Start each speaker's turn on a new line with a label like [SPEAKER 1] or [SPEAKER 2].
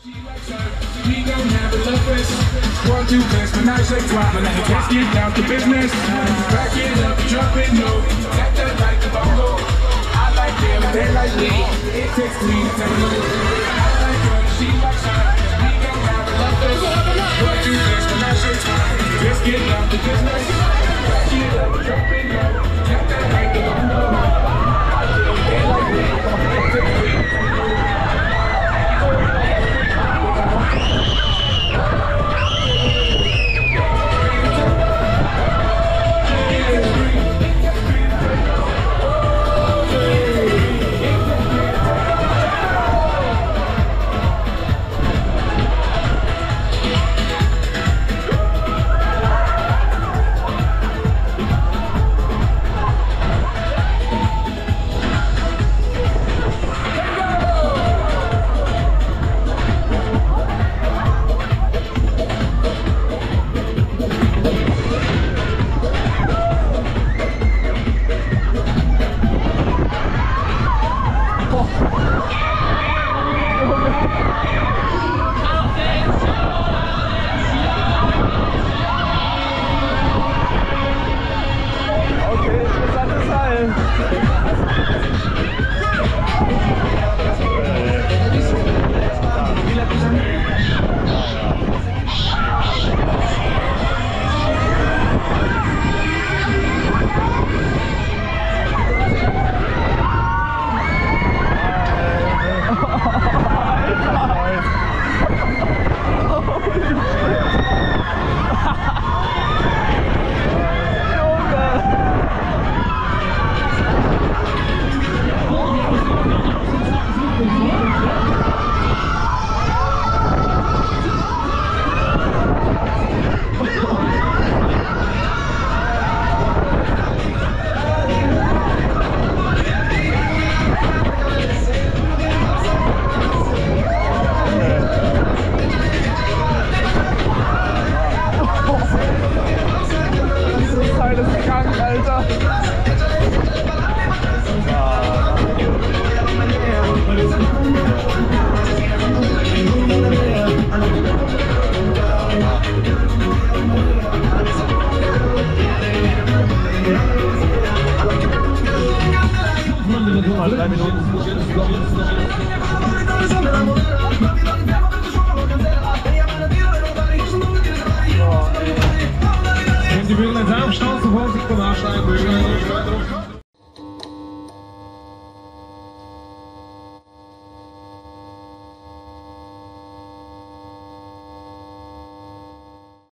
[SPEAKER 1] We gon' have a love fest. 1, 2, class, menage a trois. Let's get down to business. Back it up, drop it low. Tap that like a bongo. I like them, they like me. It takes 3 to tango. I like her, she likes her. We gon' have a love fest. 1, 2, class, menage a trois. Let's get down to business. Back it up, drop it low. Tap that like a bongo. I like them, they like me. It takes 3 to tango.